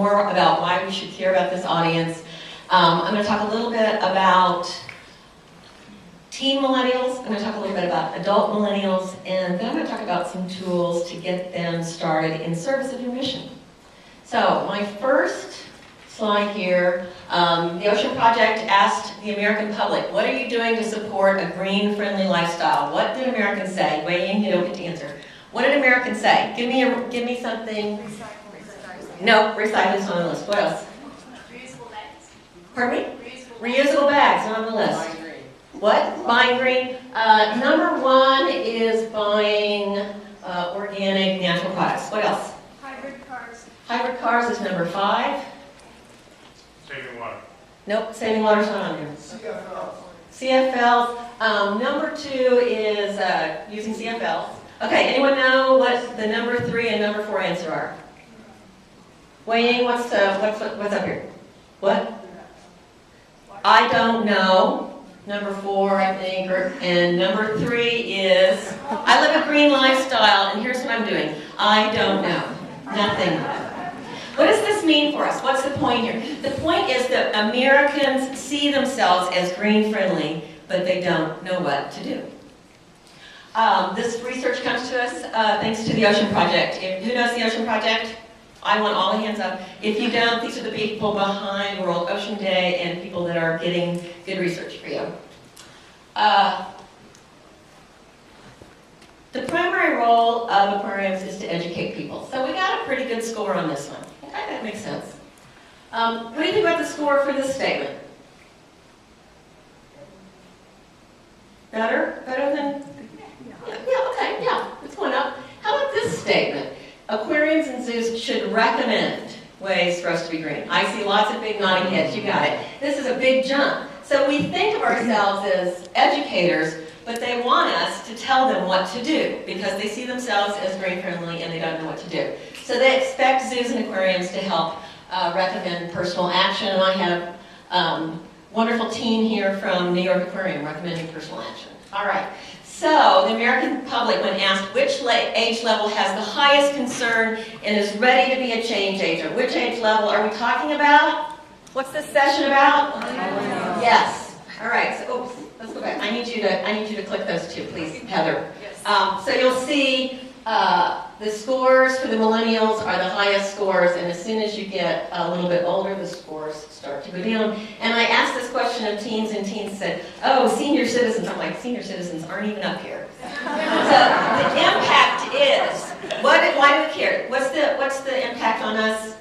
more about why we should care about this audience. I'm going to talk a little bit about teen millennials, I'm going to talk a little bit about adult millennials, and then I'm going to talk about some tools to get them started in service of your mission. So my first slide here, the Ocean Project asked the American public, what are you doing to support a green-friendly lifestyle? What did Americans say? Weigh in, you don't get to answer. What did Americans say? Give me something. No, recycling's on the list. What else? Reusable bags. Pardon me? Reusable bags on the list. Buying green. What? Buying green. Number one is buying organic, natural products. What else? Hybrid cars. Hybrid cars is number 5. Saving water. Nope, saving water's not on there. CFL. CFLs. Number 2 is using CFLs. Okay, anyone know what the number 3 and number 4 answer are? Weighing, what's up here? What? I don't know. Number 4, I think, and number 3 is, I live a green lifestyle, and here's what I'm doing. I don't know. Nothing. What does this mean for us? What's the point here? The point is that Americans see themselves as green-friendly, but they don't know what to do. This research comes to us thanks to the Ocean Project. Who knows the Ocean Project? I want all the hands up. If you don't, these are the people behind World Ocean Day and people that are getting good research for you. The primary role of aquariums is to educate people. So we got a pretty good score on this one. Okay, that makes sense. What do you think about the score for this statement? Better? Better than? Yeah, okay, yeah, it's going up. How about this statement? Aquariums and zoos should recommend ways for us to be green. I see lots of big nodding heads, you got it. This is a big jump. So we think of ourselves as educators, but they want us to tell them what to do because they see themselves as green friendly and they don't know what to do. So they expect zoos and aquariums to help recommend personal action. And I have a wonderful team here from New York Aquarium recommending personal action. All right. So the American public, when asked which age level has the highest concern and is ready to be a change agent, which age level are we talking about? What's this session about? Yes. All right. So, oops, let's go back. I need you to click those two, please, Heather. So you'll see the scores for the millennials are the highest scores, and as soon as you get a little bit older, the scores start to go down. And I asked this question of teens, and teens said, oh, senior citizens. I'm like, senior citizens aren't even up here. So the impact is, why do we care? What's the impact on us?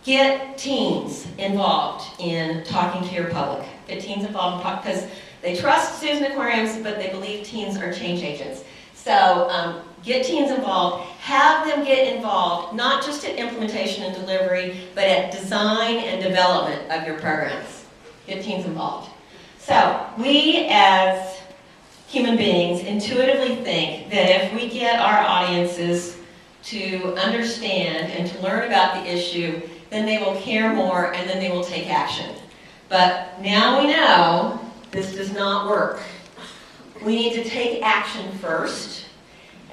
Get teens involved in talking to your public. Get teens involved in because they trust zoos and aquariums, but they believe teens are change agents. So get teens involved, have them get involved, not just at implementation and delivery, but at design and development of your programs. Get teens involved. So we as human beings intuitively think that if we get our audiences to understand and to learn about the issue, then they will care more and then they will take action. But now we know this does not work. We need to take action first,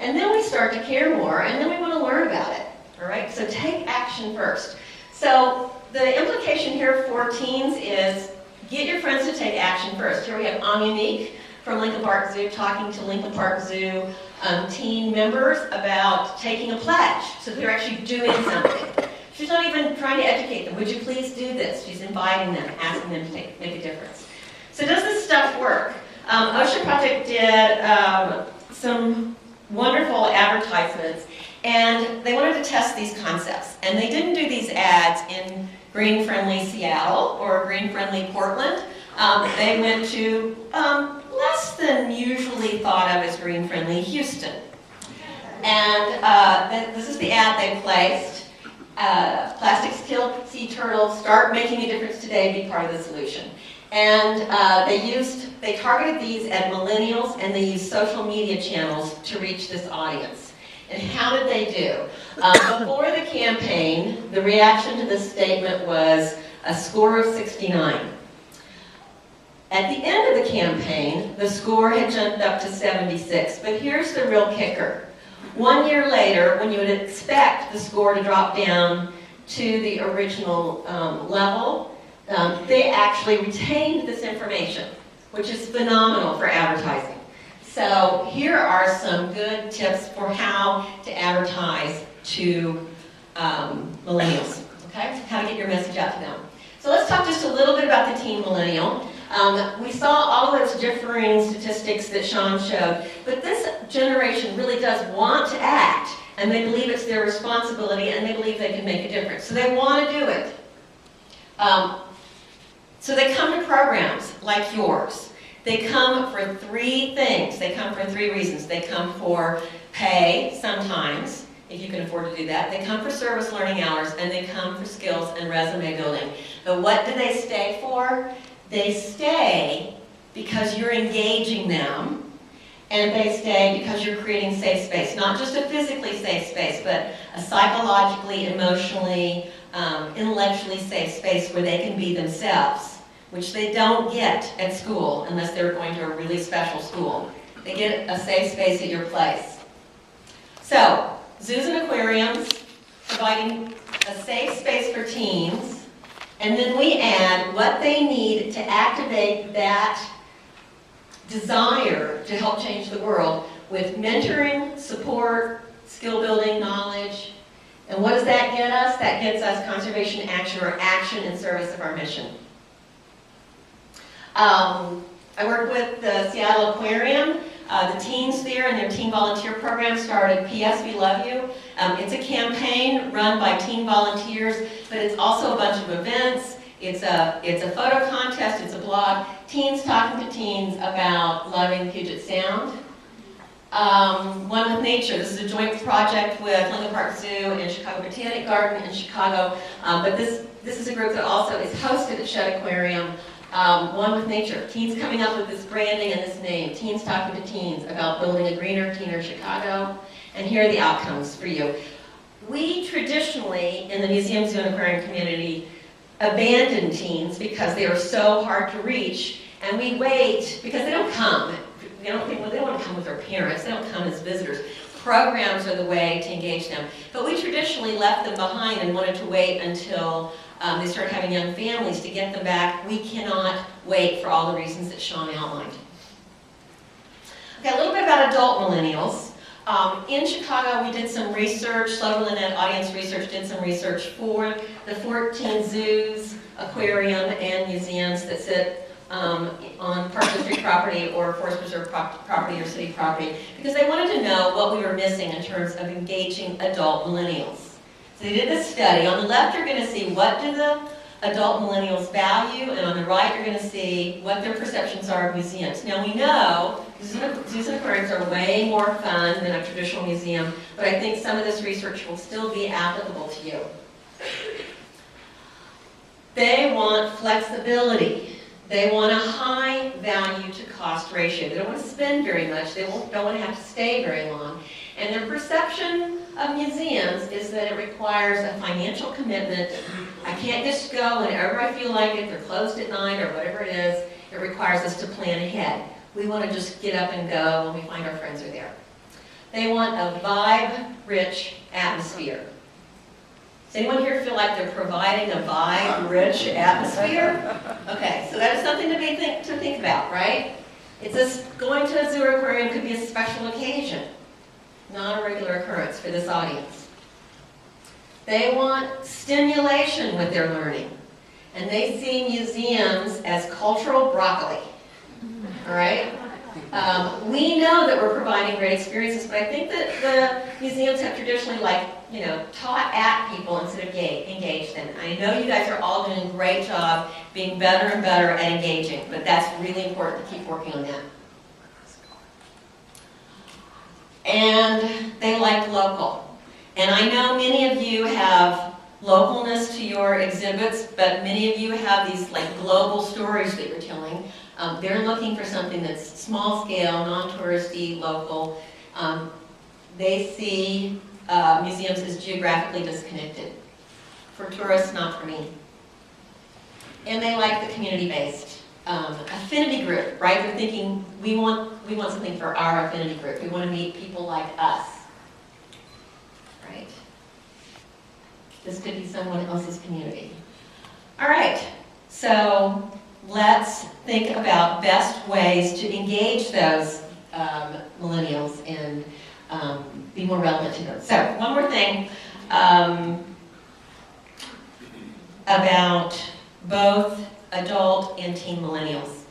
and then we start to care more, and then we want to learn about it. All right? So take action first. So the implication here for teens is get your friends to take action first. Here we have Unique from Lincoln Park Zoo talking to Lincoln Park Zoo teen members about taking a pledge. So they're actually doing something. She's not even trying to educate them. Would you please do this? She's inviting them, asking them to make a difference. So does this stuff work? Ocean Project did some wonderful advertisements, and they wanted to test these concepts. And they didn't do these ads in green-friendly Seattle or green-friendly Portland. They went to less than usually thought of as green-friendly Houston. And this is the ad they placed. Plastics kill sea turtles. Start making a difference today. Be part of the solution. And they targeted these at millennials, and they used social media channels to reach this audience. And how did they do? Before the campaign, the reaction to this statement was a score of 69. At the end of the campaign, the score had jumped up to 76. But here's the real kicker. 1 year later, when you would expect the score to drop down to the original level. They actually retained this information, which is phenomenal for advertising. So here are some good tips for how to advertise to millennials, okay? How to get your message out to them. So let's talk just a little bit about the teen millennial. We saw all those differing statistics that Sean showed, but this generation really does want to act, and they believe it's their responsibility, and they believe they can make a difference. So they want to do it. So they come to programs like yours. They come for three things. They come for three reasons. They come for pay, sometimes, if you can afford to do that. They come for service learning hours, and they come for skills and resume building. But what do they stay for? They stay because you're engaging them, and they stay because you're creating safe space. Not just a physically safe space, but a psychologically, emotionally, intellectually safe space where they can be themselves, which they don't get at school unless they're going to a really special school. They get a safe space at your place. So, zoos and aquariums, providing a safe space for teens, and then we add what they need to activate that desire to help change the world with mentoring, support, skill building, knowledge. And what does that get us? That gets us conservation action, or action in service of our mission. I work with the Seattle Aquarium. The teens there and their teen volunteer program started P.S. We Love You. It's a campaign run by teen volunteers, but it's also a bunch of events. It's a photo contest, it's a blog. Teens talking to teens about loving Puget Sound. One with Nature. This is a joint project with Lincoln Park Zoo and Chicago Botanic Garden in Chicago. But this is a group that also is hosted at Shedd Aquarium. One with Nature. Teens coming up with this branding and this name. Teens talking to teens about building a greener, cleaner Chicago. And here are the outcomes for you. We traditionally, in the museum, zoo, and aquarium community, abandon teens because they are so hard to reach, and we wait because they don't come. They don't want to come with their parents. They don't come as visitors. Programs are the way to engage them. But we traditionally left them behind and wanted to wait until they started having young families to get them back. We cannot wait for all the reasons that Sean outlined. Okay, a little bit about adult millennials. In Chicago, we did some research. Slover Lynette Audience Research did some research for the 14 zoos, aquarium, and museums that sit on Park District property or Forest Preserve property or city property, because they wanted to know what we were missing in terms of engaging adult millennials. So they did this study. On the left, you're going to see what do the adult millennials value, and on the right, you're going to see what their perceptions are of museums. Now, we know zoos and aquariums are way more fun than a traditional museum, but I think some of this research will still be applicable to you. They want flexibility. They want a high value to cost ratio. They don't want to spend very much. They don't want to have to stay very long. And their perception of museums is that it requires a financial commitment. I can't just go whenever I feel like it. They're closed at night or whatever it is. It requires us to plan ahead. We want to just get up and go when we find our friends are there. They want a vibe-rich atmosphere. Does anyone here feel like they're providing a vibe-rich atmosphere? Okay, so that is something to think about, right? It's just going to a zoo or aquarium could be a special occasion, not a regular occurrence for this audience. They want stimulation with their learning, and they see museums as cultural broccoli. All right? We know that we're providing great experiences, but I think that the museums have traditionally, taught at people instead of engaged them. I know you guys are all doing a great job being better and better at engaging, but that's really important to keep working on that. And they like local. And I know many of you have localness to your exhibits, but many of you have these global stories that you're telling. They're looking for something that's small scale, non-touristy, local. They see museums as geographically disconnected. For tourists, not for me. And they like the community-based affinity group, right? They're thinking we want something for our affinity group. We want to meet people like us, right? This could be someone else's community. All right, so let's think about best ways to engage those millennials and be more relevant to them. So one more thing about both adult and teen millennials.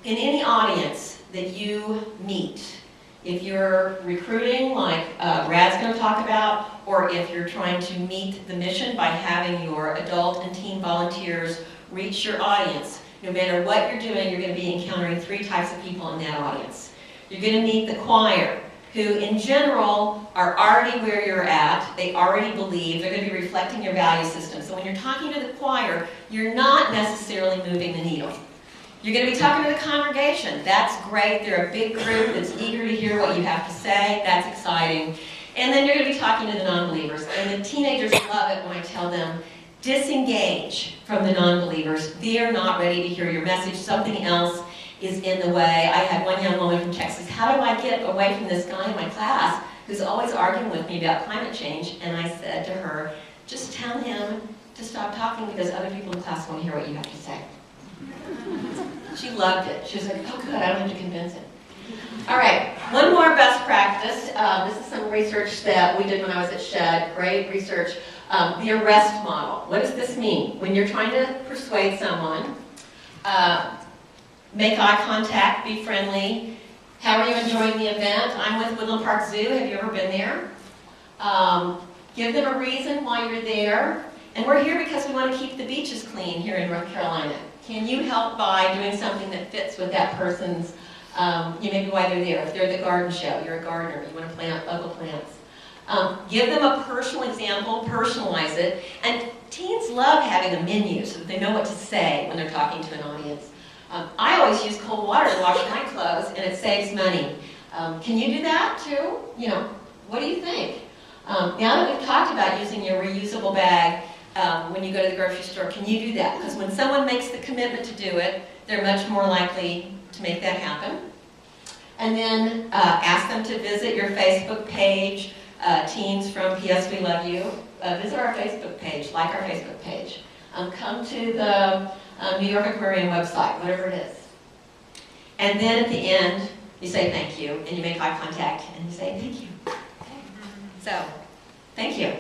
In any audience that you meet, if you're recruiting, like Brad's going to talk about, or if you're trying to meet the mission by having your adult and teen volunteers reach your audience, no matter what you're doing, you're going to be encountering 3 types of people in that audience. You're going to meet the choir, who in general are already where you're at. They already believe. They're going to be reflecting your value system. So when you're talking to the choir, you're not necessarily moving the needle. You're going to be talking to the congregation. That's great. They're a big group that's eager to hear what you have to say. That's exciting. And then you're going to be talking to the non-believers. And the teenagers love it when I tell them, disengage from the non-believers. They're not ready to hear your message. Something else is in the way. I had one young woman from Texas. How do I get away from this guy in my class who's always arguing with me about climate change? And I said to her, just tell him to stop talking because other people in class want to hear what you have to say. She loved it. She was like, oh good, I don't have to convince him. All right, one more best practice. This is some research that we did when I was at SHED, great research. The arrest model. What does this mean? When you're trying to persuade someone, make eye contact, be friendly. How are you enjoying the event? I'm with Woodland Park Zoo. Have you ever been there? Give them a reason why you're there. And we're here because we want to keep the beaches clean here in North Carolina. Can you help by doing something that fits with that person's, maybe why they're there. If they're at the garden show, you're a gardener, you want to plant local plants. Give them a personal example, personalize it. And teens love having a menu so that they know what to say when they're talking to an audience. I always use cold water to wash my clothes, and it saves money. Can you do that too? What do you think? Now that we've talked about using your reusable bag when you go to the grocery store, can you do that? Because when someone makes the commitment to do it, they're much more likely to make that happen. And then ask them to visit your Facebook page. Teens from PS We Love You. Visit our Facebook page, like our Facebook page. Come to the New York Aquarium website, whatever it is. And then at the end, you say thank you, and you make eye contact, and you say thank you. So, thank you.